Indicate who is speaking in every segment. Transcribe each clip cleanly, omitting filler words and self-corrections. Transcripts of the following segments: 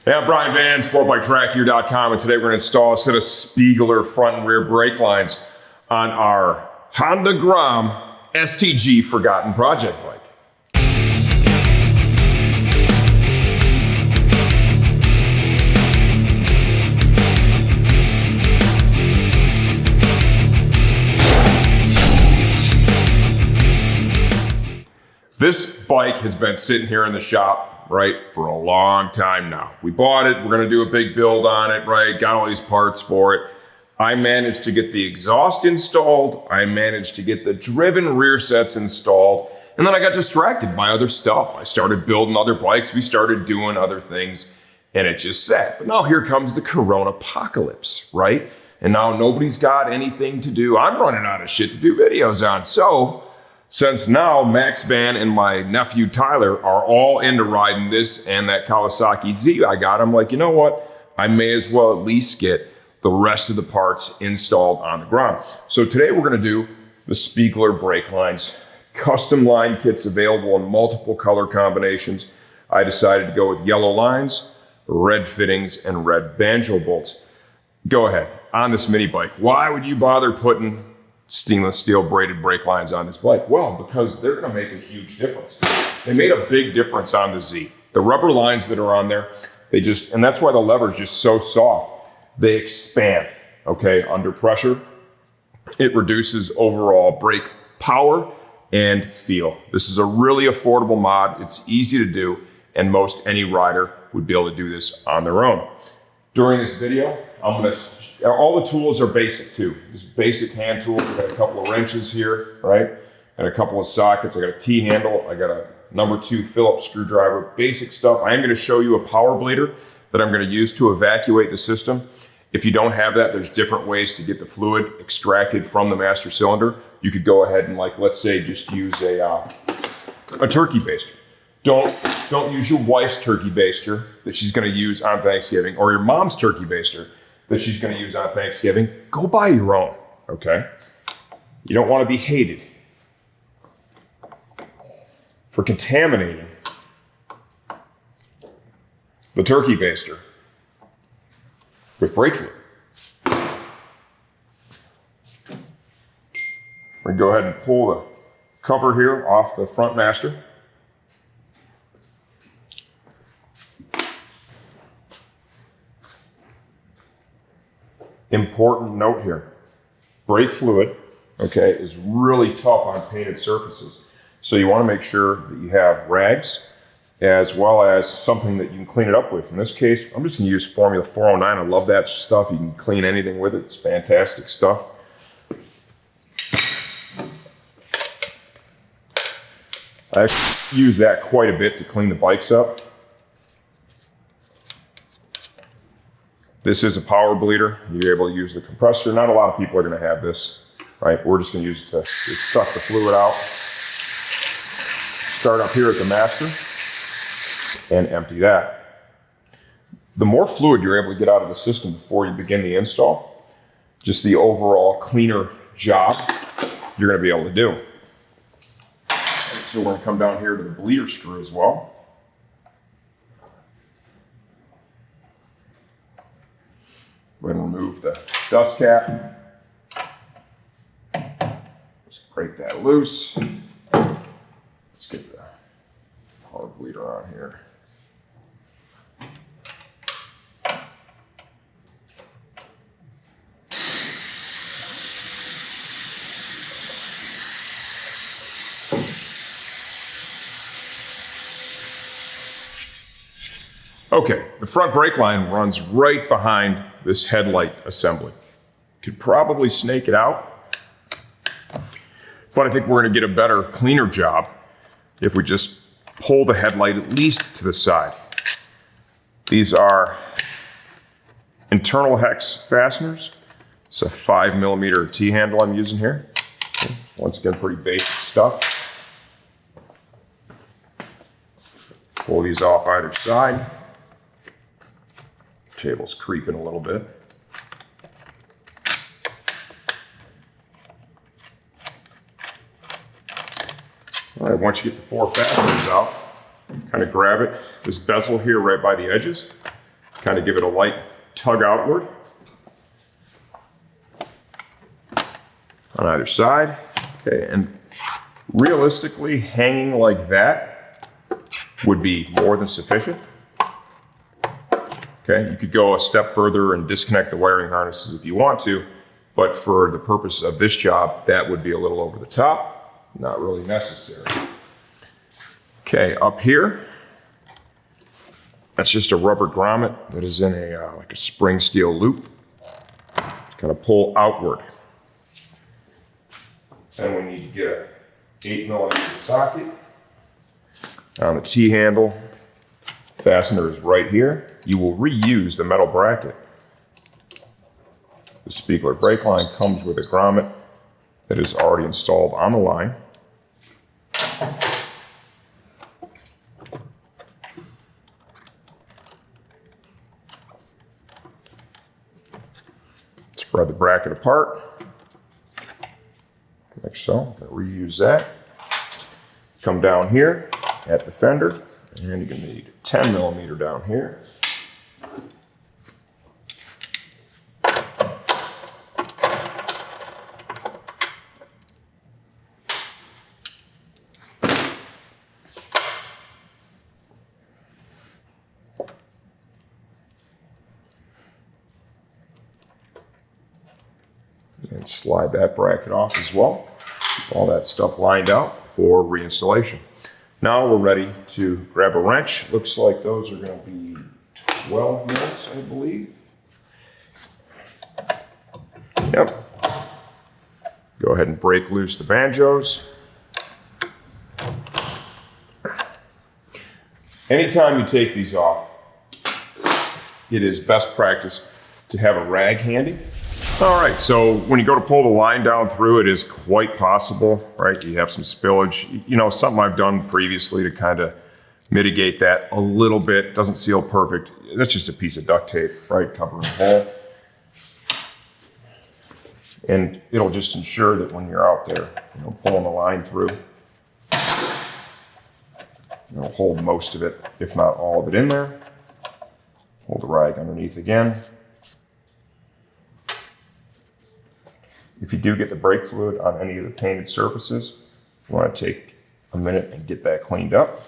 Speaker 1: Hey, I'm Brian Van, SportbikeTrackHere.com, and today we're going to install a set of Spiegler front and rear brake lines on our Honda Grom STG Forgotten Project bike. This bike has been sitting here in the shop, right, for a long time now. We bought it, we're gonna do a big build on it, right? Got all these parts for it. I managed to get the exhaust installed. I managed to get the driven rear sets installed. And then I got distracted by other stuff. I started building other bikes. We started doing other things and it just sat. But now here comes the Corona apocalypse, right? And now nobody's got anything to do. I'm running out of shit to do videos on. So, since now Max Van and my nephew Tyler are all into riding this and that Kawasaki Z I got, I'm like, you know what? I may as well at least get the rest of the parts installed on the Grom. So today we're gonna do the Spiegler brake lines. Custom line kits available in multiple color combinations. I decided to go with yellow lines, red fittings, and red Banjo bolts. Go ahead, on this mini bike, why would you bother putting stainless steel braided brake lines on this bike? Well, because they're gonna make a huge difference. They made a big difference on the Z. The rubber lines that are on there, and that's why the lever is just so soft. They expand, okay, under pressure. It reduces overall brake power and feel. This is a really affordable mod. It's easy to do, and most any rider would be able to do this on their own. During this video, all the tools are basic too. Just basic hand tools. I got a couple of wrenches here, right? And a couple of sockets. I got a T-handle. I got a number 2 Phillips screwdriver. Basic stuff. I am going to show you a power bleeder that I'm going to use to evacuate the system. If you don't have that, there's different ways to get the fluid extracted from the master cylinder. You could go ahead and, like, let's say, just use a turkey baster. Don't use your wife's turkey baster that she's going to use on Thanksgiving, or your mom's turkey baster that she's going to use on Thanksgiving. Go buy your own, okay? You don't want to be hated for contaminating the turkey baster with brake fluid. We're going to go ahead and pull the cover here off the front master. Important note here, brake fluid, okay, is really tough on painted surfaces. So you want to make sure that you have rags as well as something that you can clean it up with. In this case, I'm just going to use Formula 409. I love that stuff. You can clean anything with it. It's fantastic stuff. I use that quite a bit to clean the bikes up. This is a power bleeder. You're able to use the compressor. Not a lot of people are going to have this, right? We're just going to use it to just suck the fluid out. Start up here at the master and empty that. The more fluid you're able to get out of the system before you begin the install, just the overall cleaner job you're going to be able to do. So we're going to come down here to the bleeder screw as well. Go ahead and remove the dust cap. Just break that loose. Let's get the power bleeder on here. Okay, the front brake line runs right behind this headlight assembly. Could probably snake it out, but I think we're gonna get a better, cleaner job if we just pull the headlight at least to the side. These are internal hex fasteners. It's a 5mm T-handle I'm using here. Okay. Once again, pretty basic stuff. Pull these off either side. Table's creeping a little bit. All right, once you get the 4 fasteners out, kind of grab it, this bezel here right by the edges, kind of give it a light tug outward on either side. Okay, and realistically, hanging like that would be more than sufficient. Okay, you could go a step further and disconnect the wiring harnesses if you want to, but for the purpose of this job, that would be a little over the top, not really necessary. Okay, up here, that's just a rubber grommet that is in a like a spring steel loop. It's going to pull outward. Then we need to get a 8mm socket on the T-handle. Fastener is right here. You will reuse the metal bracket. The Spiegler brake line comes with a grommet that is already installed on the line. Spread the bracket apart, like so. Reuse that. Come down here at the fender, and you're going to need 10mm down here. And slide that bracket off as well. Keep all that stuff lined out for reinstallation. Now we're ready to grab a wrench. Looks like those are going to be 12 mils, I believe. Yep. Go ahead and break loose the banjos. Anytime you take these off, it is best practice to have a rag handy. All right, so when you go to pull the line down through, it is quite possible, right? You have some spillage. You know, something I've done previously to kind of mitigate that a little bit. Doesn't seal perfect. That's just a piece of duct tape, right? Covering the hole. And it'll just ensure that when you're out there, you know, pulling the line through, it'll hold most of it, if not all of it in there. Hold the rag underneath again. If you do get the brake fluid on any of the painted surfaces, you want to take a minute and get that cleaned up.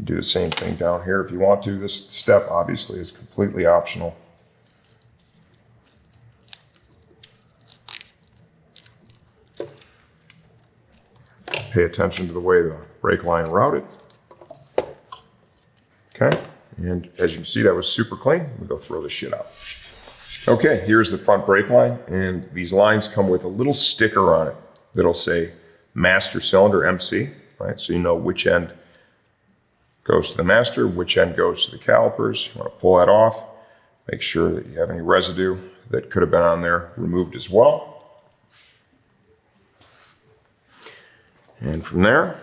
Speaker 1: Do the same thing down here if you want to. This step obviously is completely optional. Pay attention to the way the brake line routed. Okay, and as you can see, that was super clean. We'll go throw this shit out. Okay, here's the front brake line, and these lines come with a little sticker on it that'll say master cylinder MC, right? So you know which end goes to the master, which end goes to the calipers. You want to pull that off. Make sure that you have any residue that could have been on there removed as well. And from there,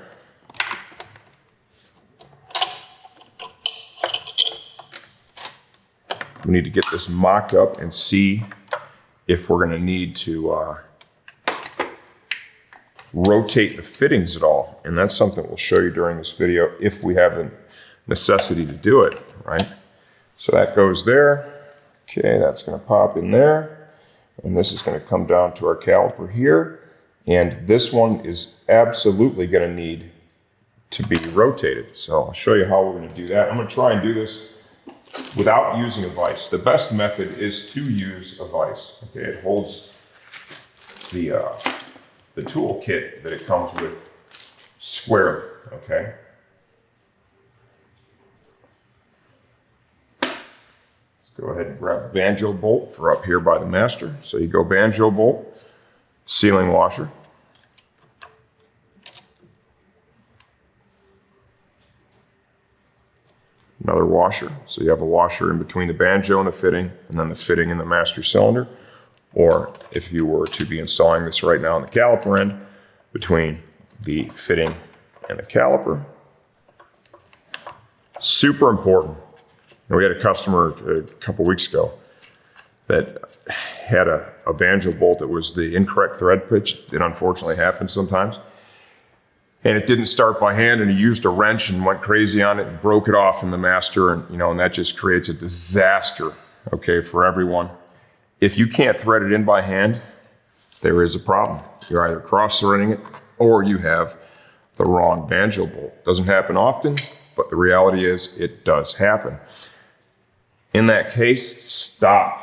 Speaker 1: we need to get this mocked up and see if we're going to need to rotate the fittings at all. And that's something we'll show you during this video if we have the necessity to do it, right? So that goes there. Okay, that's going to pop in there. And this is going to come down to our caliper here. And this one is absolutely going to need to be rotated. So I'll show you how we're going to do that. I'm going to try and do this without using a vise. The best method is to use a vise. Okay, it holds the tool kit that it comes with squarely. Okay. Let's go ahead and grab a Banjo bolt for up here by the master. So you go Banjo bolt, sealing washer. Another washer, so you have a washer in between the banjo and the fitting, and then the fitting in the master cylinder. Or if you were to be installing this right now on the caliper end, between the fitting and the caliper. Super important. And we had a customer a couple weeks ago that had a banjo bolt that was the incorrect thread pitch. It unfortunately happens sometimes. and it didn't start by hand, and he used a wrench and went crazy on it and broke it off in the master, and and that just creates a disaster, okay, for everyone. If you can't thread it in by hand, there is a problem. You're either cross-threading it or you have the wrong banjo bolt. Doesn't happen often, but the reality is it does happen. In that case, stop.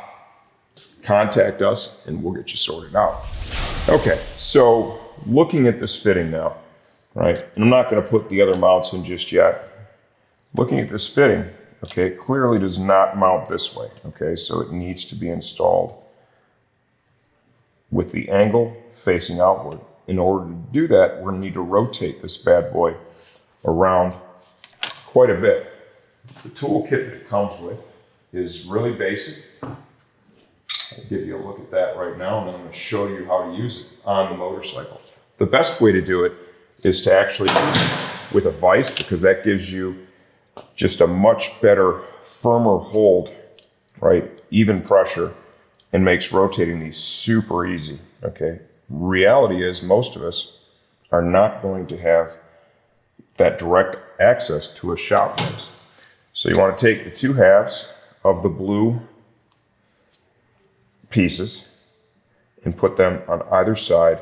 Speaker 1: Contact us and we'll get you sorted out. Okay, so looking at this fitting now, right? And I'm not going to put the other mounts in just yet. Looking at this fitting, okay, it clearly does not mount this way, okay? So it needs to be installed with the angle facing outward. In order to do that, we're going to need to rotate this bad boy around quite a bit. The toolkit that it comes with is really basic. I'll give you a look at that right now, and I'm going to show you how to use it on the motorcycle. The best way to do it is to actually use it with a vise, because that gives you just a much better, firmer hold, right? Even pressure, and makes rotating these super easy, okay? Reality is most of us are not going to have that direct access to a shop vise. So you want to take the two halves of the blue pieces and put them on either side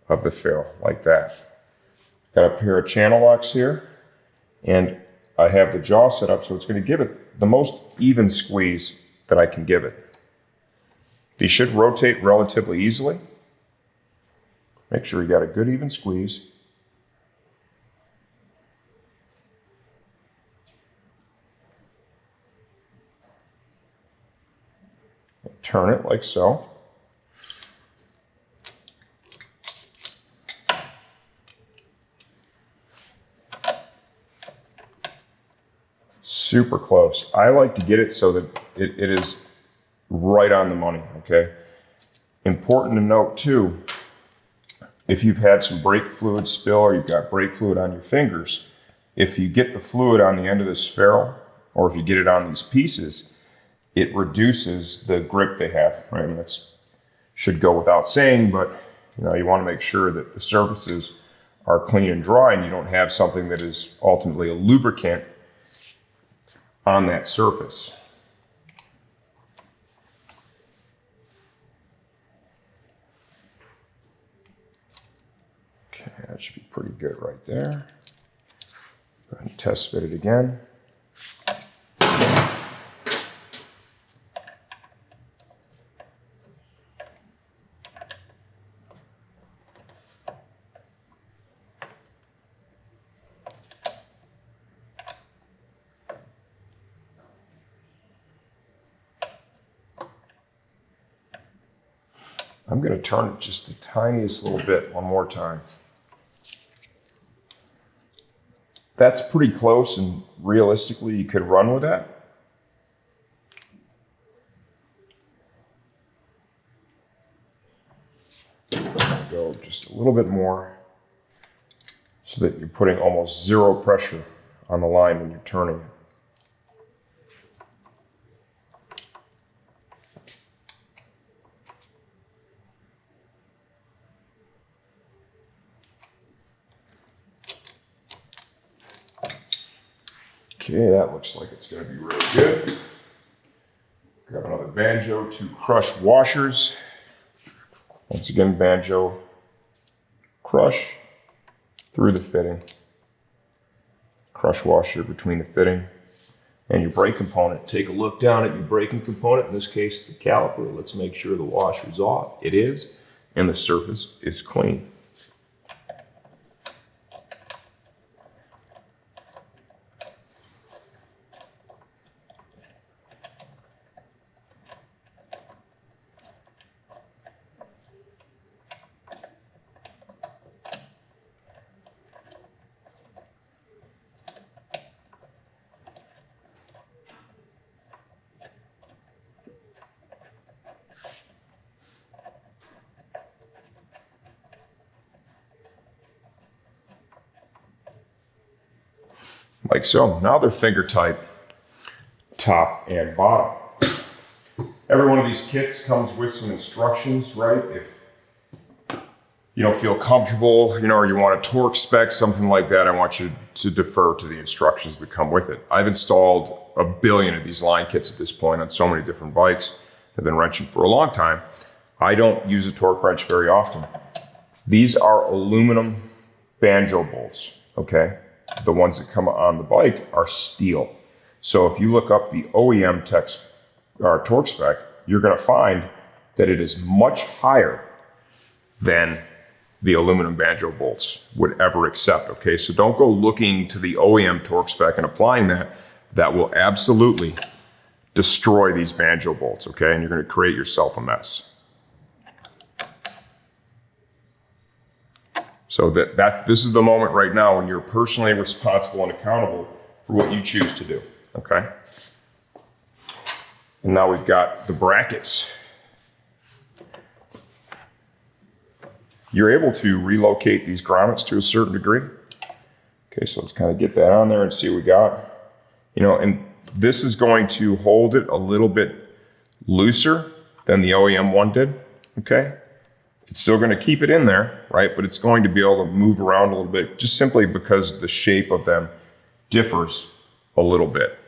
Speaker 1: of the ferrule like that. Got a pair of channel locks here, and I have the jaw set up so it's going to give it the most even squeeze that I can give it. These should rotate relatively easily. Make sure you got a good even squeeze. Turn it like so. Super close. I like to get it so that it is right on the money, okay? Important to note too, if you've had some brake fluid spill or you've got brake fluid on your fingers, if you get the fluid on the end of this ferrule, or if you get it on these pieces, it reduces the grip they have, right? I mean, that should go without saying, but you want to make sure that the surfaces are clean and dry, and you don't have something that is ultimately a lubricant on that surface. Okay, that should be pretty good right there. Go ahead and test fit it again. I'm going to turn it just the tiniest little bit one more time. That's pretty close, and realistically you could run with that. Go just a little bit more so that you're putting almost zero pressure on the line when you're turning it. Okay, that looks like it's going to be really good. Grab another Banjo, 2 crush washers. Once again, Banjo crush through the fitting. Crush washer between the fitting and your brake component. Take a look down at your braking component, in this case the caliper. Let's make sure the washer's off. It is, and the surface is clean. Like so. Now they're finger tight, top and bottom. Every one of these kits comes with some instructions, right? If you don't feel comfortable, or you want a torque spec, something like that, I want you to defer to the instructions that come with it. I've installed a billion of these line kits at this point on so many different bikes. I've been wrenching for a long time. I don't use a torque wrench very often. These are aluminum Banjo bolts, okay? The ones that come on the bike are steel. So if you look up the OEM torque spec, you're gonna find that it is much higher than the aluminum Banjo bolts would ever accept, okay? So don't go looking to the OEM torque spec and applying that. That will absolutely destroy these Banjo bolts, okay? And you're gonna create yourself a mess. So this is the moment right now when you're personally responsible and accountable for what you choose to do, okay? And now we've got the brackets. You're able to relocate these grommets to a certain degree. Okay, so let's kind of get that on there and see what we got. And this is going to hold it a little bit looser than the OEM one did, okay? It's still going to keep it in there, right? But it's going to be able to move around a little bit just simply because the shape of them differs a little bit.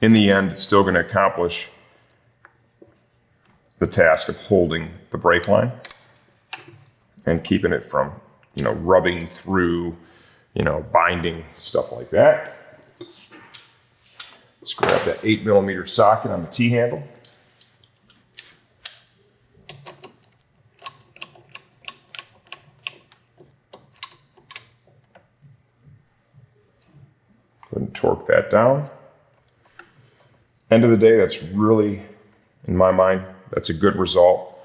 Speaker 1: In the end, it's still going to accomplish the task of holding the brake line and keeping it from, rubbing through, binding, stuff like that. Let's grab that 8mm socket on the T-handle. Go ahead and torque that down. End of the day, that's really, in my mind, that's a good result.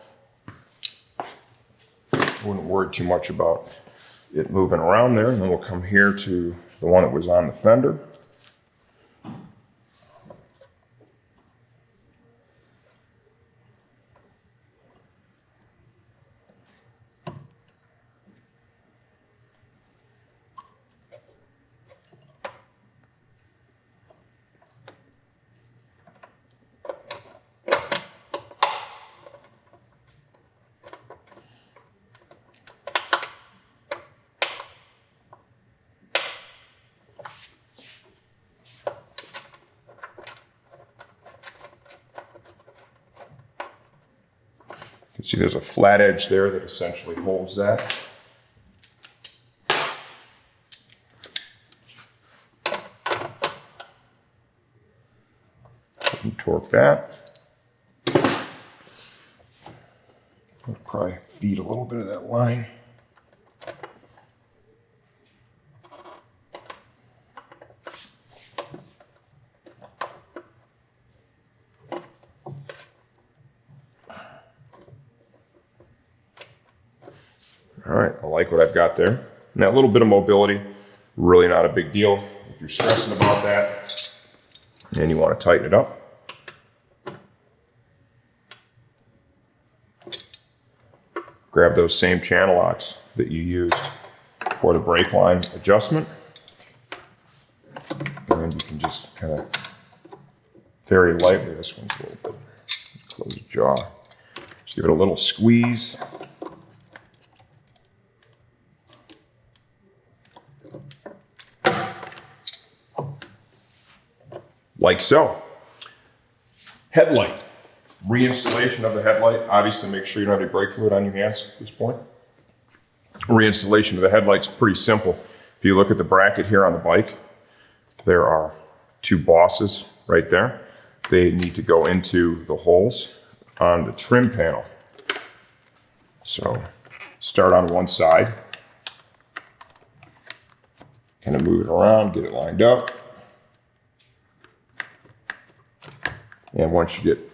Speaker 1: Wouldn't worry too much about it moving around there. And then we'll come here to the one that was on the fender. You can see there's a flat edge there that essentially holds that. And torque that. I'll probably feed a little bit of that line. All right, I like what I've got there. And that little bit of mobility, really not a big deal. If you're stressing about that and you want to tighten it up, grab those same channel locks that you used for the brake line adjustment. And you can just kind of very lightly, this one's a little bit, close the jaw. Just give it a little squeeze. Like so. Headlight. Reinstallation of the headlight. Obviously, make sure you don't have any brake fluid on your hands at this point. Reinstallation of the headlight's pretty simple. If you look at the bracket here on the bike, there are two bosses right there. They need to go into the holes on the trim panel. So start on one side, kind of move it around, get it lined up. And once you get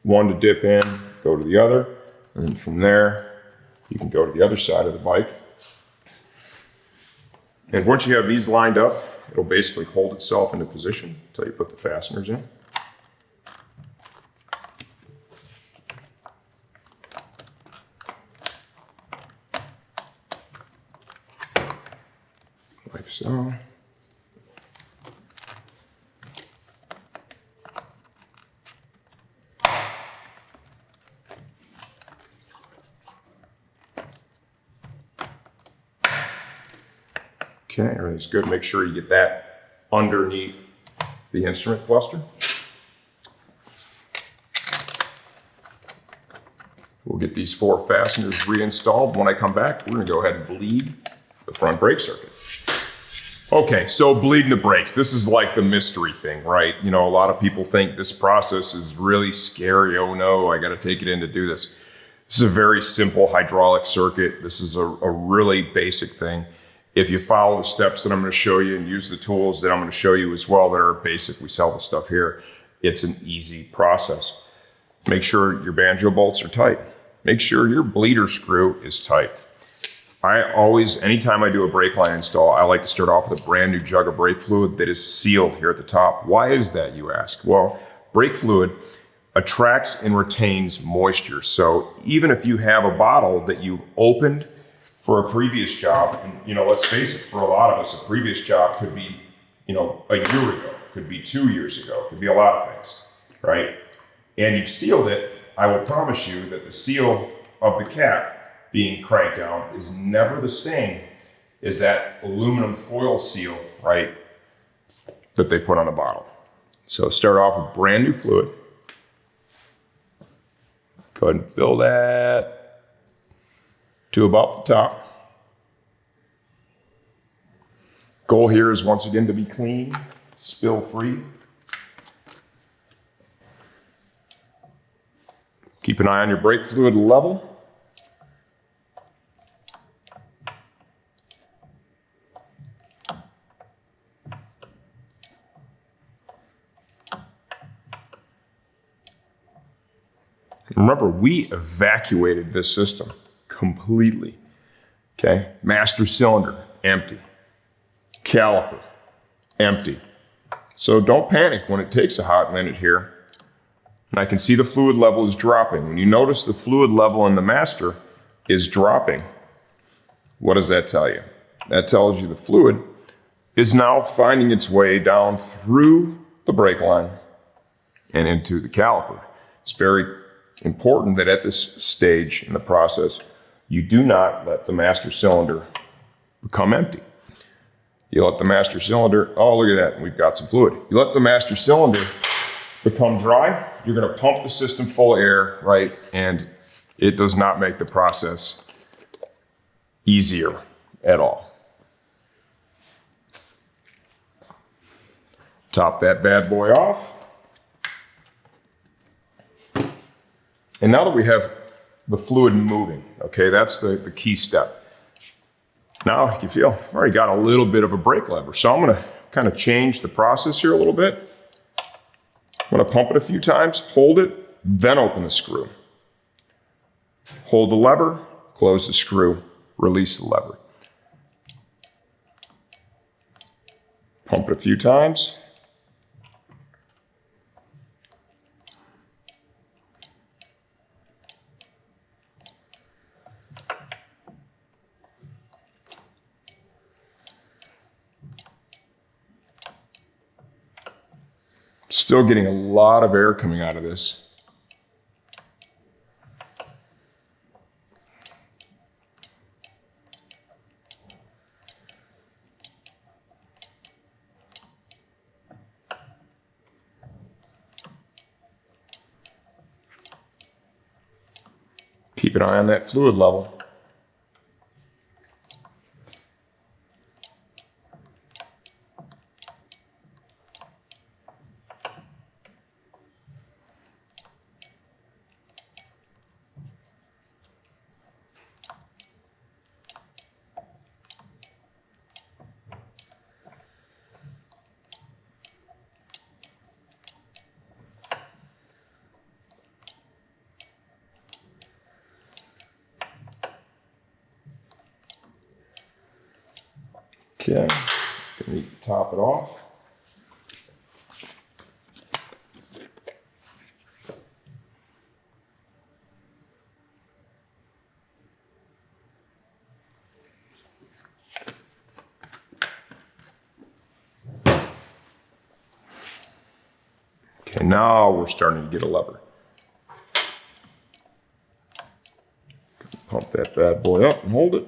Speaker 1: one to dip in, go to the other, and then from there, you can go to the other side of the bike. And once you have these lined up, it'll basically hold itself into position until you put the fasteners in. Like so. Okay, everything's good. Make sure you get that underneath the instrument cluster. We'll get these 4 fasteners reinstalled. When I come back, we're gonna go ahead and bleed the front brake circuit. Okay, so bleeding the brakes. This is like the mystery thing, right? You know, a lot of people think this process is really scary. Oh no, I gotta take it in to do this. This is a very simple hydraulic circuit. This is a really basic thing. If you follow the steps that I'm gonna show you and use the tools that I'm gonna show you as well that are basic, we sell the stuff here, it's an easy process. Make sure your banjo bolts are tight. Make sure your bleeder screw is tight. I always, anytime I do a brake line install, I like to start off with a brand new jug of brake fluid that is sealed here at the top. Why is that, you ask? Well, brake fluid attracts and retains moisture. So even if you have a bottle that you've opened for a previous job, and you know, let's face it, for a lot of us, a previous job could be, you know, a year ago, could be 2 years ago, could be a lot of things, right? And you've sealed it, I will promise you that the seal of the cap being cranked down is never the same as that aluminum foil seal, right, that they put on the bottle. So start off with brand new fluid. Go ahead and fill that to about the top. Goal here is once again to be clean, spill free. Keep an eye on your brake fluid level. Remember, we evacuated this system completely. Okay, master cylinder, empty. Caliper, empty. So don't panic when it takes a hot minute here. And I can see the fluid level is dropping. When you notice the fluid level in the master is dropping, what does that tell you? That tells you the fluid is now finding its way down through the brake line and into the caliper. It's very important that at this stage in the process, you do not let the master cylinder become empty. You let the master cylinder, oh, look at that, we've got some fluid. You let the master cylinder become dry, you're gonna pump the system full of air, right? And it does not make the process easier at all. Top that bad boy off. And now that we have the fluid moving, okay, that's the key step. Now you feel, I've already got a little bit of a brake lever, so I'm gonna kind of change the process here a little bit. I'm gonna pump it a few times, hold it, then open the screw. Hold the lever, close the screw, release the lever. Pump it a few times. Still getting a lot of air coming out of this. Keep an eye on that fluid level. Okay, gonna need to top it off. Okay, now we're starting to get a lever. Pump that bad boy up and hold it.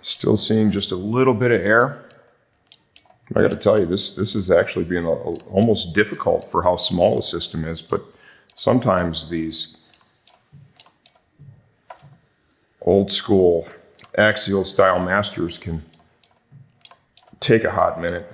Speaker 1: Still seeing just a little bit of air. I got to tell you, this is actually being almost difficult for how small the system is, but sometimes these old school axial style masters can take a hot minute.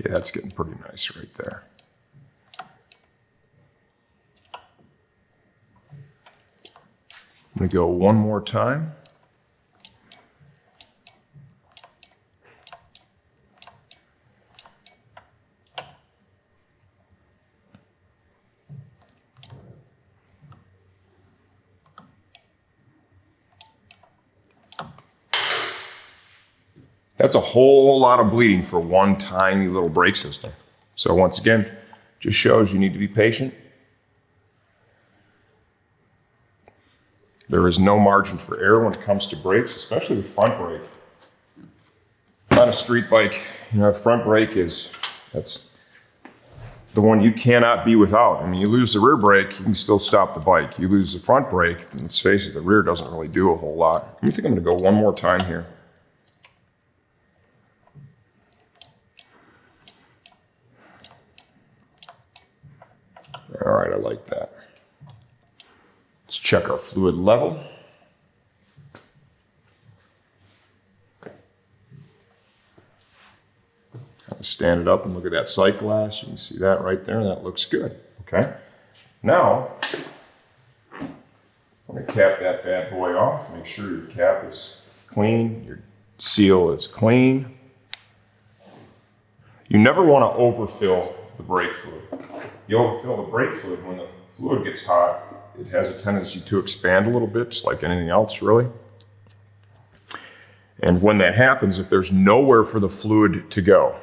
Speaker 1: Okay, that's getting pretty nice right there. I'm going to go one more time. That's a whole lot of bleeding for one tiny little brake system. So once again, just shows you need to be patient. There is no margin for error when it comes to brakes, especially the front brake. On a street bike, front brake that's the one you cannot be without. I mean, you lose the rear brake, you can still stop the bike. You lose the front brake, then let's face it, the rear doesn't really do a whole lot. I think I'm gonna go one more time here. All right, I like that. Let's check our fluid level. Stand it up and look at that sight glass. You can see that right there. That looks good. Okay. Now, I'm going to cap that bad boy off. Make sure your cap is clean. Your seal is clean. You never want to overfill the brake fluid. You overfill the brake fluid when the fluid gets hot. It has a tendency to expand a little bit, just like anything else, really. And when that happens, if there's nowhere for the fluid to go,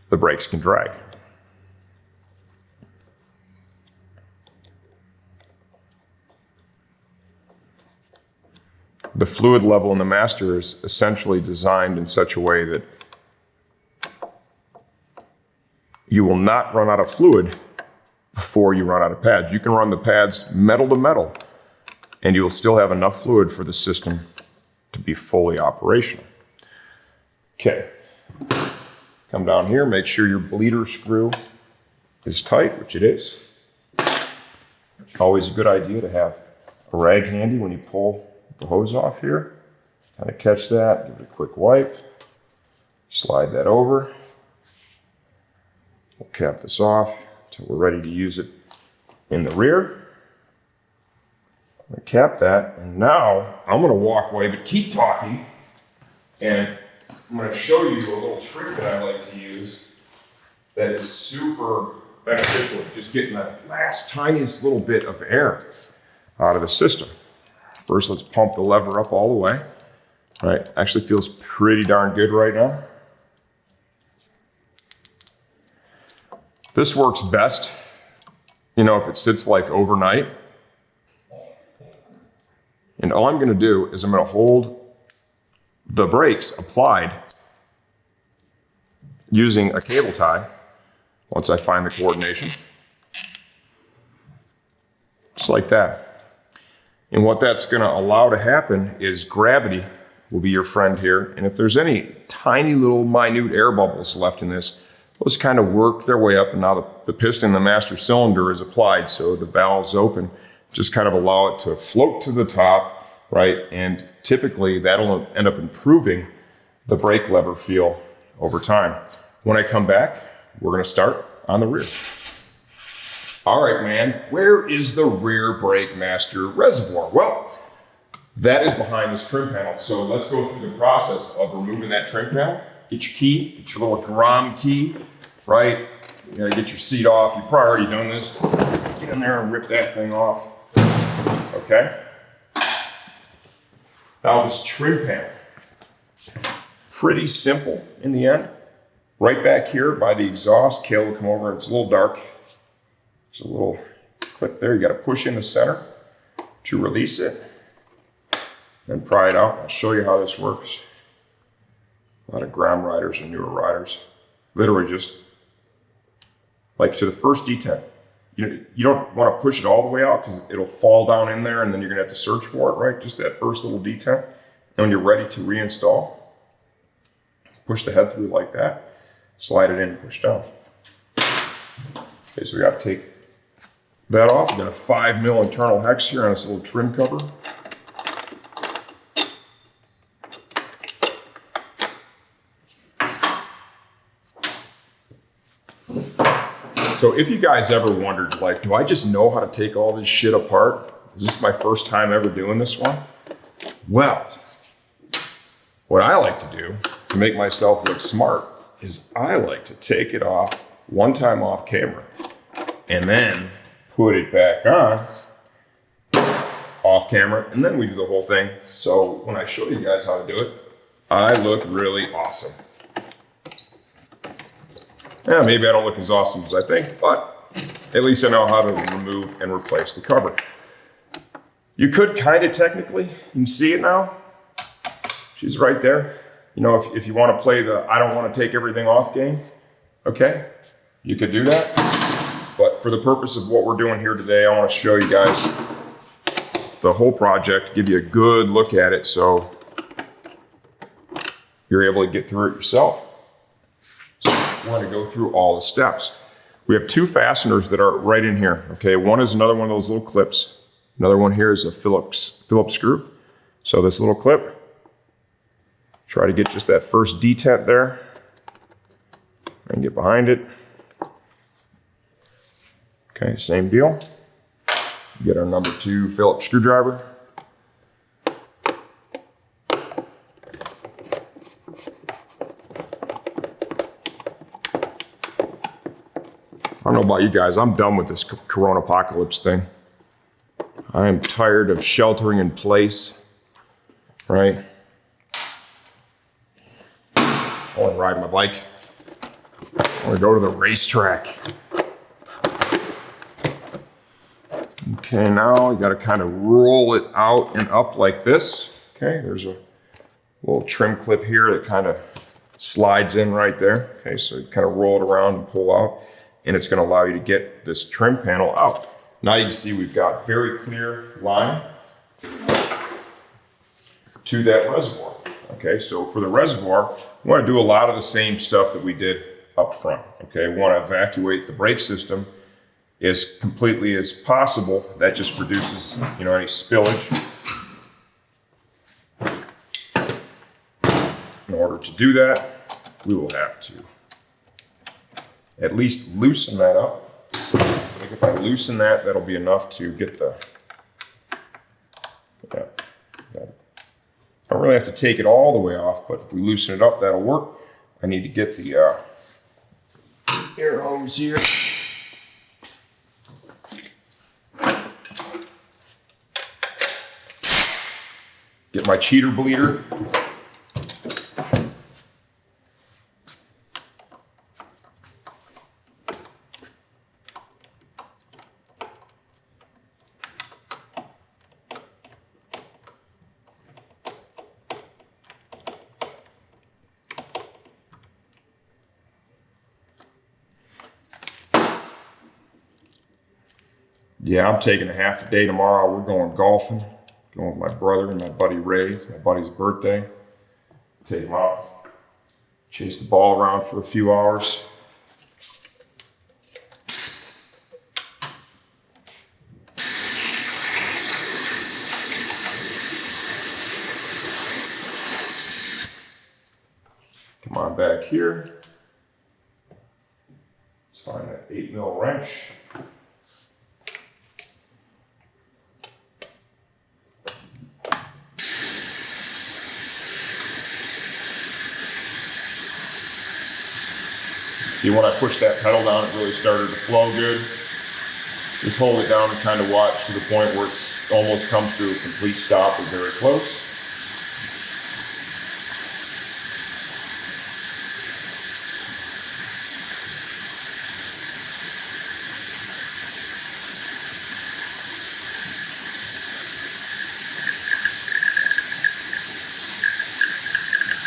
Speaker 1: the brakes can drag. The fluid level in the master is essentially designed in such a way that you will not run out of fluid before you run out of pads. You can run the pads metal to metal, and you will still have enough fluid for the system to be fully operational. Okay. Come down here, make sure your bleeder screw is tight, which it is. Always a good idea to have a rag handy when you pull the hose off here. Kind of catch that, give it a quick wipe, slide that over. We'll cap this off until we're ready to use it in the rear. I'm gonna cap that, and now I'm gonna walk away, but keep talking, and I'm going to show you a little trick that I like to use that is super beneficial, just getting that last tiniest little bit of air out of the system. First, let's pump the lever up all the way. Right, actually feels pretty darn good right now. This works best, if it sits like overnight. And all I'm going to do is I'm going to hold the brakes applied using a cable tie once I find the coordination. Just like that. And what that's going to allow to happen is gravity will be your friend here. And if there's any tiny little minute air bubbles left in this, those kind of work their way up, and now the piston in the master cylinder is applied, so the valve's open. Just kind of allow it to float to the top, right? And typically that'll end up improving the brake lever feel over time. When I come back, we're gonna start on the rear. All right, man, where is the rear brake master reservoir? Well, that is behind this trim panel. So let's go through the process of removing that trim panel. Get your key, get your little Grom key, right? You gotta get your seat off. You've probably already done this. Get in there and rip that thing off, okay? Now this trim panel, pretty simple in the end. Right back here by the exhaust, Kale will come over, it's a little dark There's a little clip there. You got to push in the center to release it. Then pry it out. I'll show you how this works. A lot of Grom riders and newer riders literally just like to the first detent. You don't want to push it all the way out because it'll fall down in there and then you're going to have to search for it, right? Just that first little detent. And when you're ready to reinstall, push the head through like that, slide it in and push down. Okay, so we got to take that off. We've got a 5mm internal hex here on this little trim cover. So if you guys ever wondered, like, do I just know how to take all this shit apart? Is this my first time ever doing this one? Well, what I like to do to make myself look smart is I like to take it off one time off camera and then put it back on off camera, and then we do the whole thing. So when I show you guys how to do it, I look really awesome. Yeah, maybe I don't look as awesome as I think, but at least I know how to remove and replace the cover. You could kind of technically, you can see it now. She's right there. You know, if you want to play the I don't want to take everything off game, okay, you could do that. But for the purpose of what we're doing here today, I want to show you guys the whole project, give you a good look at it so you're able to get through it yourself. We want to go through all the steps. We have two fasteners that are right in here. Okay, one is another one of those little clips. Another one here is a Phillips screw. So this little clip, try to get just that first detent there and get behind it. Okay, same deal. Get our number 2 Phillips screwdriver. I don't know about you guys, I'm done with this Corona apocalypse thing. I am tired of sheltering in place, right? I want to ride my bike. I want to go to the racetrack. Okay, now you got to kind of roll it out and up like this. Okay, there's a little trim clip here that kind of slides in right there. Okay, so you kind of roll it around and pull out, and it's going to allow you to get this trim panel out. Now you can see we've got very clear line to that reservoir. Okay, so for the reservoir, we want to do a lot of the same stuff that we did up front. Okay, we want to evacuate the brake system as completely as possible. That just reduces, any spillage. In order to do that, we will have to at least loosen that up. I think if I loosen that, that'll be enough to get the, I don't really have to take it all the way off, but if we loosen it up, that'll work. I need to get the air hose here. Get my cheater bleeder. Yeah, I'm taking a half a day tomorrow. We're going golfing. Going with my brother and my buddy Ray. It's my buddy's birthday. Take him out. Chase the ball around for a few hours. Come on back here. Let's find that 8mm wrench. See, when I pushed that pedal down, it really started to flow good. Just hold it down and kind of watch to the point where it's almost comes to a complete stop or very close.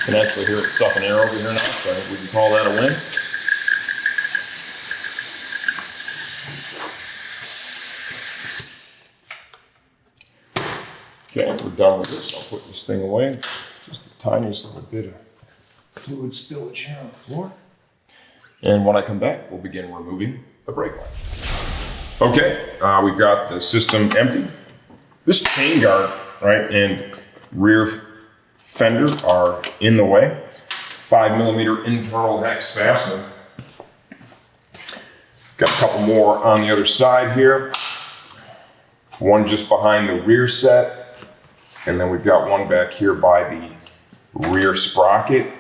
Speaker 1: can actually hear it sucking air over here now, so I think we can call that a win. Okay, we're done with this. I'll put this thing away. Just the tiniest little bit of fluid spillage here on the floor. And when I come back, we'll begin removing the brake line. Okay, we've got the system empty. This chain guard, right, and rear fender are in the way. 5mm internal hex fastener. Got a couple more on the other side here. One just behind the rear set. And then we've got one back here by the rear sprocket.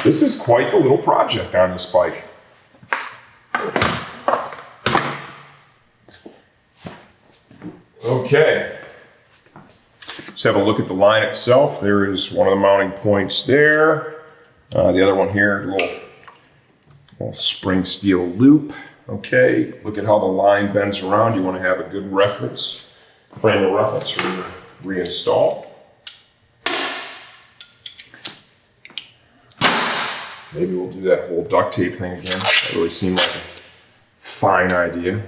Speaker 1: This is quite the little project on this bike. Okay. Let's have a look at the line itself. There is one of the mounting points there. The other one here, little spring steel loop. Okay, look at how the line bends around. You want to have a good reference, frame of reference for your reinstall. Maybe we'll do that whole duct tape thing again. That really seemed like a fine idea.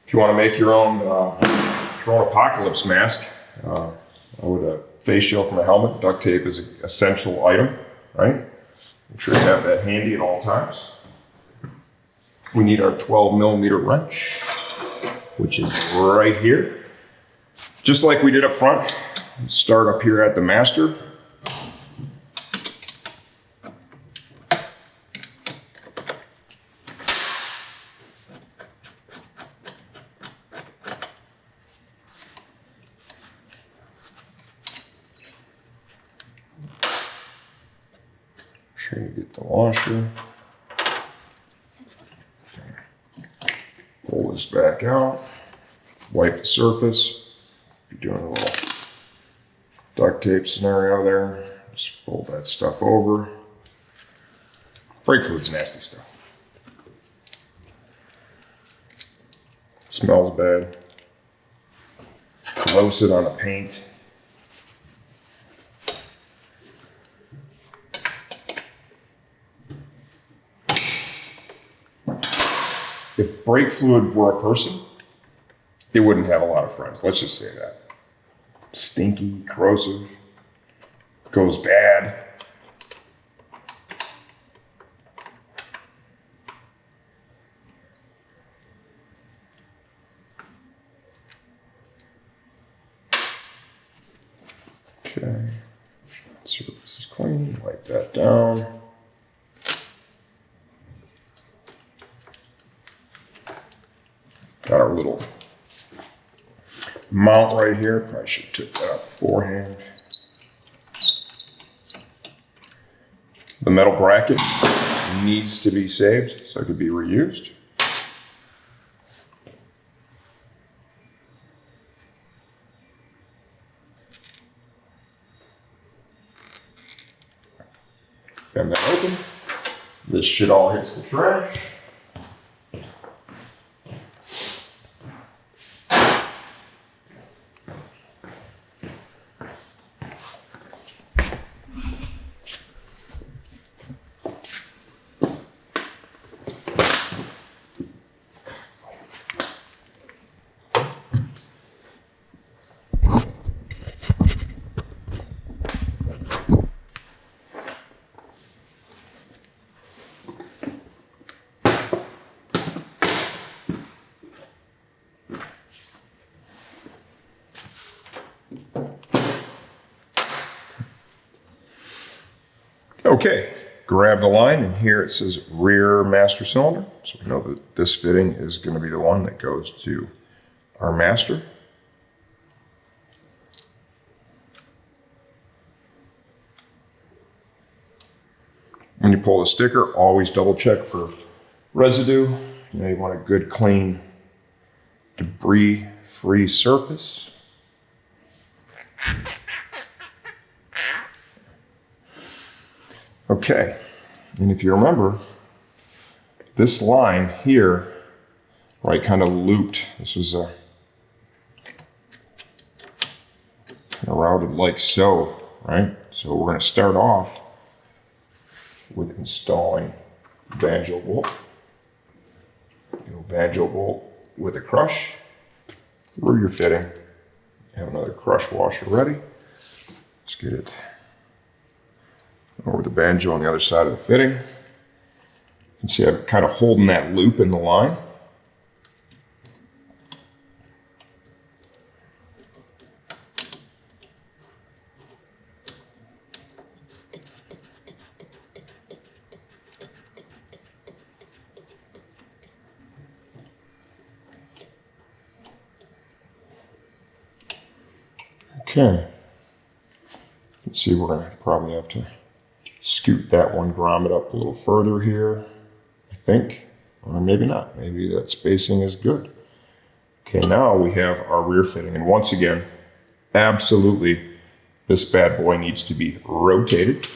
Speaker 1: If you want to make your own apocalypse mask, with a face shield from a helmet, duct tape is an essential item, right? Make sure you have that handy at all times. We need our 12mm wrench, which is right here. Just like we did up front, start up here at the master. Sure you get the washer. Pull this back out. Wipe the surface. If you're doing a little duct tape scenario there, just fold that stuff over. Brake fluid's nasty stuff. Smells bad. Corrosive on the paint. If brake fluid were a person, it wouldn't have a lot of friends. Let's just say that. Stinky, corrosive, goes bad. Okay, surface is clean, wipe that down. Got our little mount right here. Probably should have took that out beforehand. The metal bracket needs to be saved so it could be reused. Bend that open. This shit all hits the trash. Okay, grab the line, and here it says rear master cylinder. So we know that this fitting is going to be the one that goes to our master. When you pull the sticker, always double check for residue. You know, you want a good, clean, debris-free surface. Okay, and if you remember, this line here, right, kind of looped. This was kind of routed like so, right? So we're going to start off with installing Banjo bolt. Banjo bolt with a crush through your fitting. Have another crush washer ready. Let's get it over the banjo on the other side of the fitting. You can see I'm kind of holding that loop in the line. Okay, let's see, we're going to probably have to scoot that one grommet up a little further here, I think, or maybe not. Maybe that spacing is good. Okay, now we have our rear fitting, and once again, absolutely, this bad boy needs to be rotated.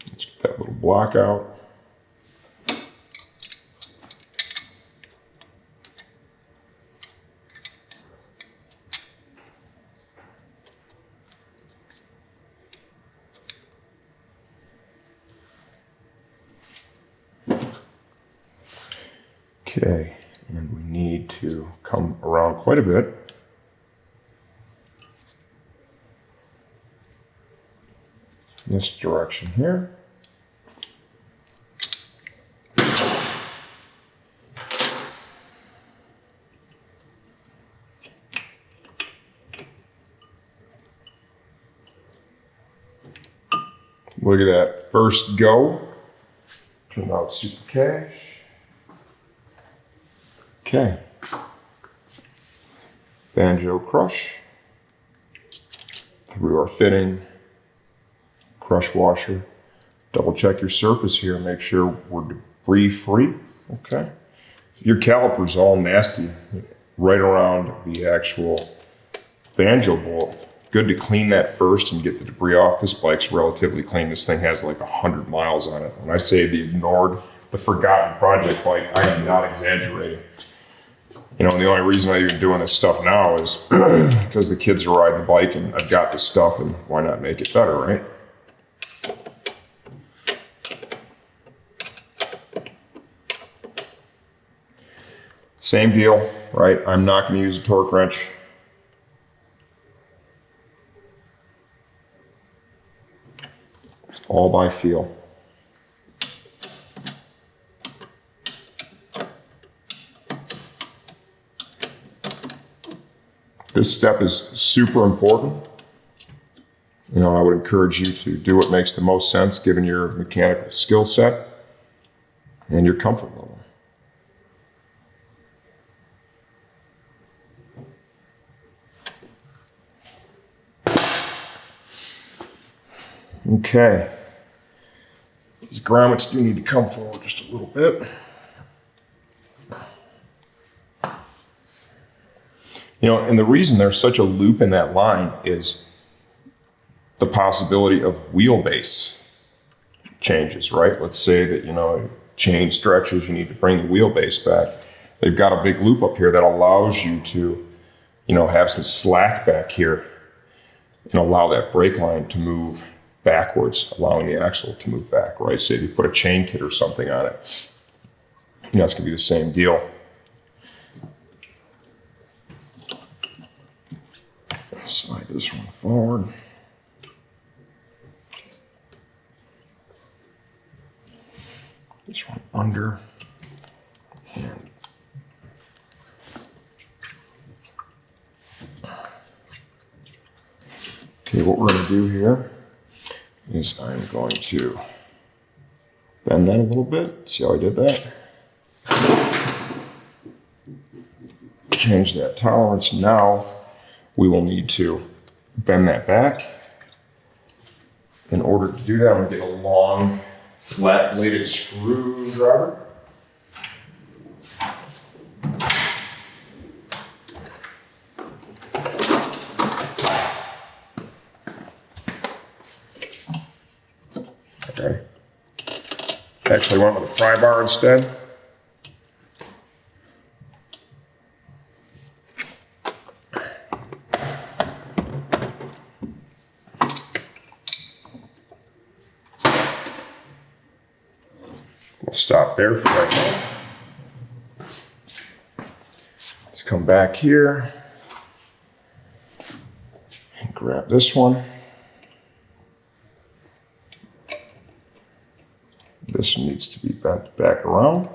Speaker 1: Let's get that little block out. Okay, and we need to come around quite a bit. This direction here. Look at that first go. Turned out super cash. Okay, Banjo crush through our fitting, crush washer. Double check your surface here, make sure we're debris free. Okay, your caliper's all nasty right around the actual banjo bolt. Good to clean that first and get the debris off. This bike's relatively clean. This thing has like 100 miles on it. When I say the ignored, the forgotten project bike, I am not exaggerating. You know, and the only reason I'm even doing this stuff now is because the kids are riding the bike and I've got the stuff, and why not make it better, right? Same deal, right? I'm not going to use a torque wrench. It's all by feel. This step is super important. You know, I would encourage you to do what makes the most sense given your mechanical skill set and your comfort level. Okay. These grommets do need to come forward just a little bit. You know, and the reason there's such a loop in that line is the possibility of wheelbase changes, right? Let's say that, you know, chain stretches, you need to bring the wheelbase back. They've got a big loop up here that allows you to, you know, have some slack back here and allow that brake line to move backwards, allowing the axle to move back, right? Say if you put a chain kit or something on it, you know, it's gonna be the same deal. Slide this one forward. This one under. And okay, what we're going to do here is I'm going to bend that a little bit. See how I did that? Change that tolerance. Now we will need to bend that back. In order to do that, I'm going to get a long, flat-bladed screwdriver. Actually, I went with a pry bar instead. We'll stop there for right now. Let's come back here and grab this one. This needs to be bent back around.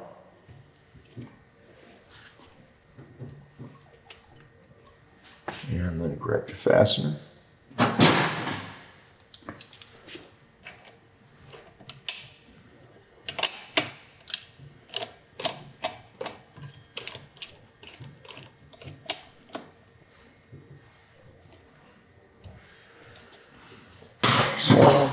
Speaker 1: And then grab your fastener. So,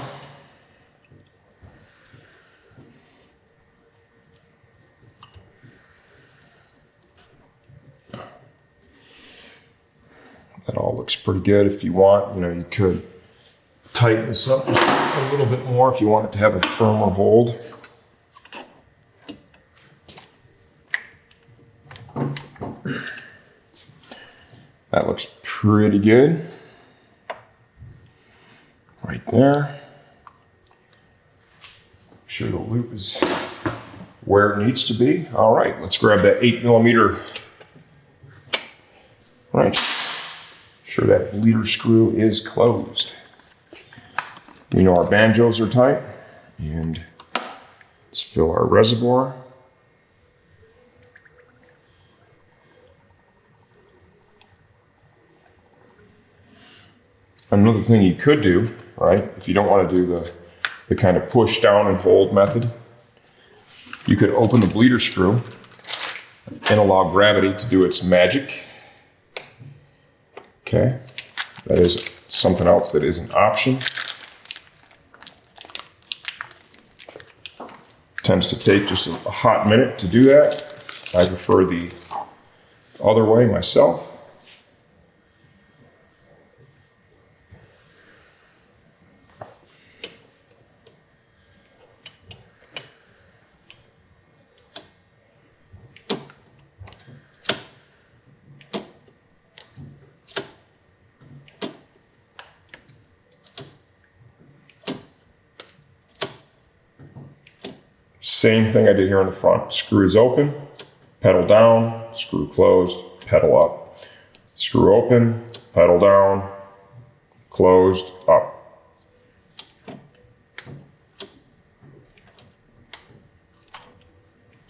Speaker 1: that all looks pretty good. If you want, you could tighten this up just a little bit more if you want it to have a firmer hold. That looks pretty good. Right there. Make sure the loop is where it needs to be. All right, let's grab that 8mm wrench. Sure that leader screw is closed. We know our banjos are tight, and let's fill our reservoir. Another thing you could do, right, if you don't want to do the kind of push down and hold method, you could open the bleeder screw and allow gravity to do its magic. Okay, that is something else that is an option. Tends to take just a hot minute to do that. I prefer the other way myself. Same thing I did here in the front. Screw is open, pedal down, screw closed, pedal up. Screw open, pedal down, closed, up.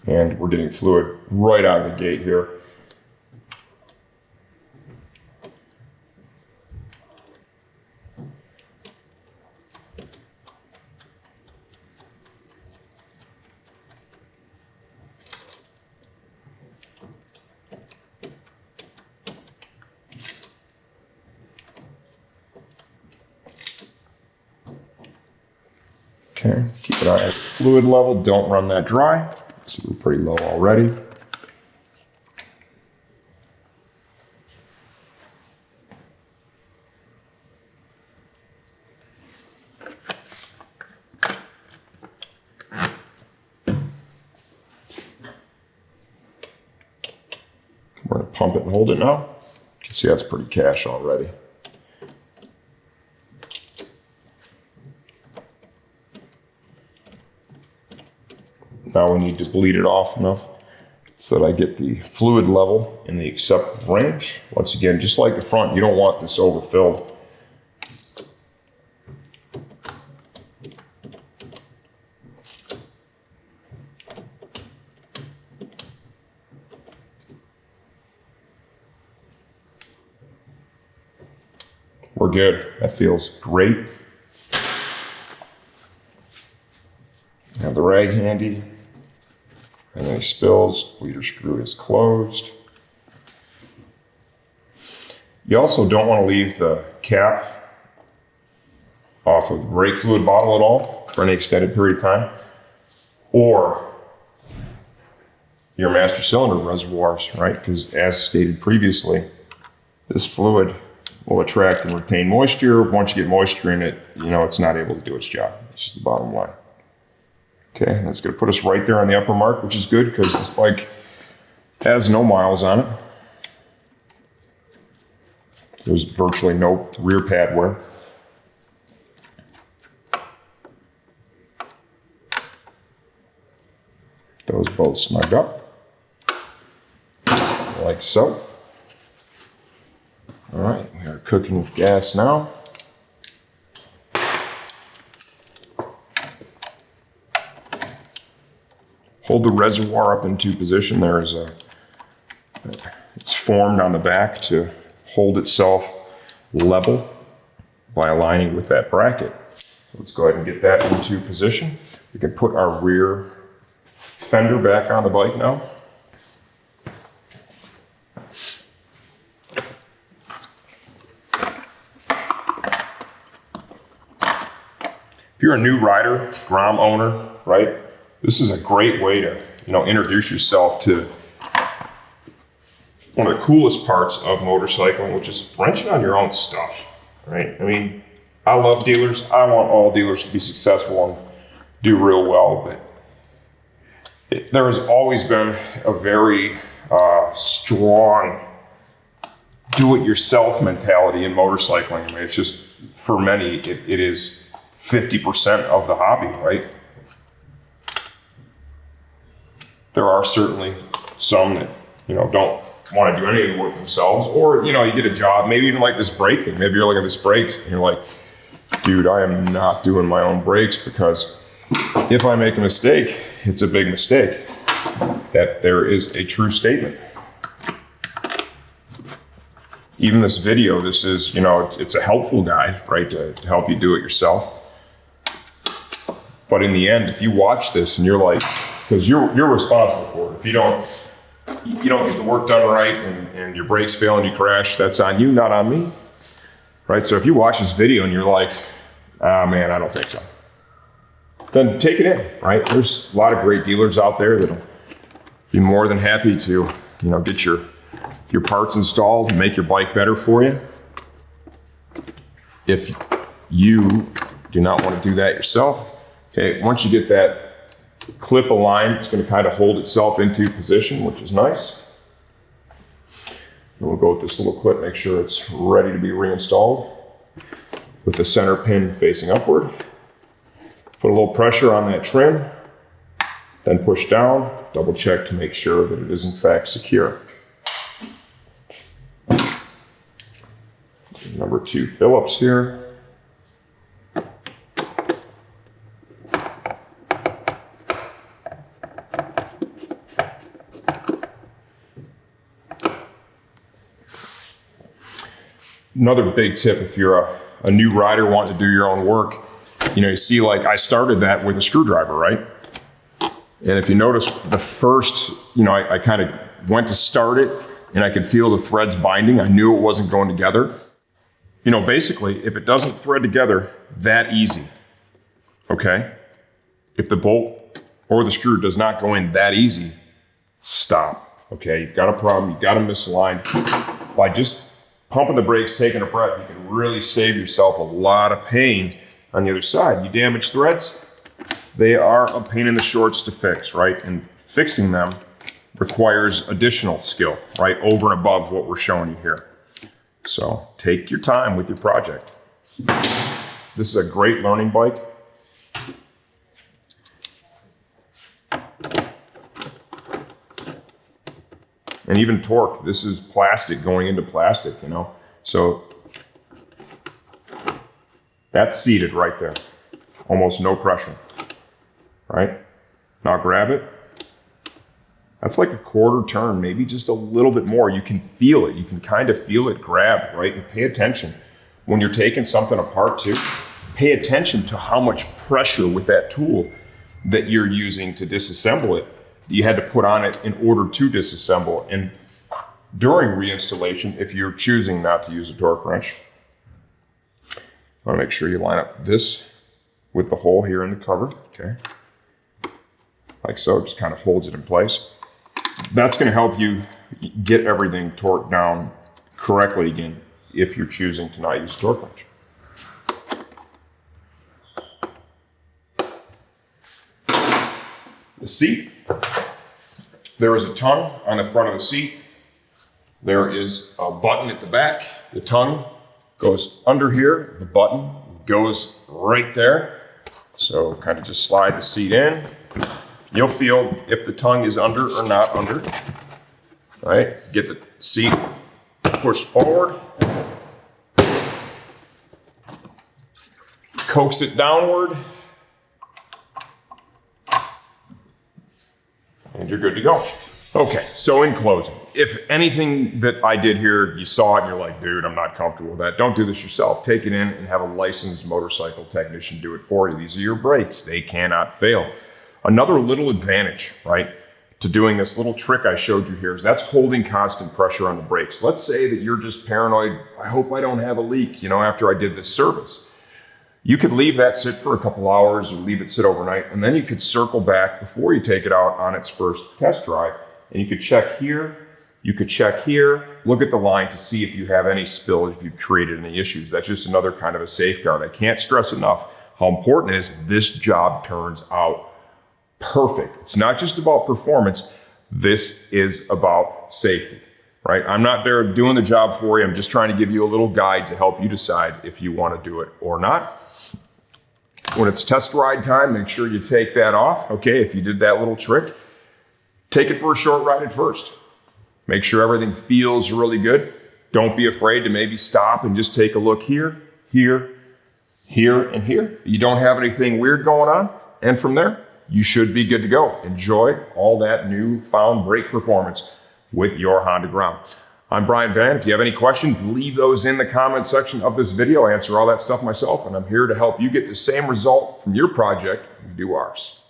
Speaker 1: And we're getting fluid right out of the gate here. Okay, keep an eye on the fluid level. Don't run that dry. So we're pretty low already. We're going to pump it and hold it now. You can see that's pretty cash already. Now we need to bleed it off enough so that I get the fluid level in the acceptable range. Once again, just like the front, you don't want this overfilled. We're good. That feels great. Have the rag handy. And any spills, bleeder screw is closed. You also don't want to leave the cap off of the brake fluid bottle at all for any extended period of time, or your master cylinder reservoirs, right? Because as stated previously, this fluid will attract and retain moisture. Once you get moisture in it, it's not able to do its job. It's just the bottom line. Okay, that's gonna put us right there on the upper mark, which is good because this bike has no miles on it. There's virtually no rear pad wear. Those both snugged up, like so. All right, we are cooking with gas now. Hold the reservoir up into position. There is it's formed on the back to hold itself level by aligning with that bracket. Let's go ahead and get that into position. We can put our rear fender back on the bike now. If you're a new rider, Grom owner, right? This is a great way to, introduce yourself to one of the coolest parts of motorcycling, which is wrenching on your own stuff, right? I mean, I love dealers. I want all dealers to be successful and do real well, but there has always been a very strong do-it-yourself mentality in motorcycling. I mean, it's just, for many, it is 50% of the hobby, right? There are certainly some that, don't want to do any of the work themselves, or, you get a job, maybe even like this brake thing. Maybe you're looking at this brake and you're like, dude, I am not doing my own brakes because if I make a mistake, it's a big mistake. That there is a true statement. Even this video, this is, it's a helpful guide, right, to help you do it yourself. But in the end, if you watch this and you're like, because you're responsible for it. If you don't get the work done right and your brakes fail and you crash, that's on you, not on me, right? So if you watch this video and you're like, ah, man, I don't think so, then take it in, right? There's a lot of great dealers out there that'll be more than happy to, get your parts installed and make your bike better for you. If you do not want to do that yourself, okay, once you get that clip aligned, it's going to kind of hold itself into position, which is nice. And we'll go with this little clip, make sure it's ready to be reinstalled with the center pin facing upward. Put a little pressure on that trim, then push down, double check to make sure that it is in fact secure. Number 2 Phillips here. Another big tip if you're a new rider wanting to do your own work, you see, like I started that with a screwdriver, right? And if you notice the first, I kind of went to start it and I could feel the threads binding. I knew it wasn't going together. Basically, if it doesn't thread together that easy, okay? If the bolt or the screw does not go in that easy, stop, okay? You've got a problem, you've got to misalign. By just pumping the brakes, taking a breath, you can really save yourself a lot of pain on the other side. You damage threads, they are a pain in the shorts to fix, right? And fixing them requires additional skill, right? Over and above what we're showing you here. So take your time with your project. This is a great learning bike. And even torque, this is plastic going into plastic, So that's seated right there. Almost no pressure, right? Now grab it. That's like a quarter turn, maybe just a little bit more. You can feel it. You can kind of feel it grab, right? And pay attention. When you're taking something apart too, pay attention to how much pressure with that tool that you're using to disassemble it, you had to put on it in order to disassemble. And during reinstallation, if you're choosing not to use a torque wrench, you want to make sure you line up this with the hole here in the cover, okay? Like so, it just kind of holds it in place. That's going to help you get everything torqued down correctly again if you're choosing to not use a torque wrench. the seat. There is a tongue on the front of the seat. There is a button at the back. The tongue goes under here. The button goes right there. So kind of just slide the seat in. You'll feel if the tongue is under or not under. All right, get the seat pushed forward. Coax it downward. And you're good to go. Okay, so in closing, if anything that I did here, you saw it and you're like, dude, I'm not comfortable with that. Don't do this yourself. Take it in and have a licensed motorcycle technician do it for you. These are your brakes. They cannot fail. Another little advantage, right, to doing this little trick I showed you here is that's holding constant pressure on the brakes. Let's say that you're just paranoid. I hope I don't have a leak, after I did this service. You could leave that sit for a couple hours or leave it sit overnight, and then you could circle back before you take it out on its first test drive. And you could check here, you could check here, look at the line to see if you have any spillage, if you've created any issues. That's just another kind of a safeguard. I can't stress enough how important it is this job turns out perfect. It's not just about performance. This is about safety, right? I'm not there doing the job for you. I'm just trying to give you a little guide to help you decide if you want to do it or not. When it's test ride time, make sure you take that off. Okay, if you did that little trick, take it for a short ride at first. Make sure everything feels really good. Don't be afraid to maybe stop and just take a look here, here, here, and here. You don't have anything weird going on. And from there, you should be good to go. Enjoy all that newfound brake performance with your Honda Grom. I'm Brian Van. If you have any questions, leave those in the comment section of this video. I answer all that stuff myself, and I'm here to help you get the same result from your project we do ours.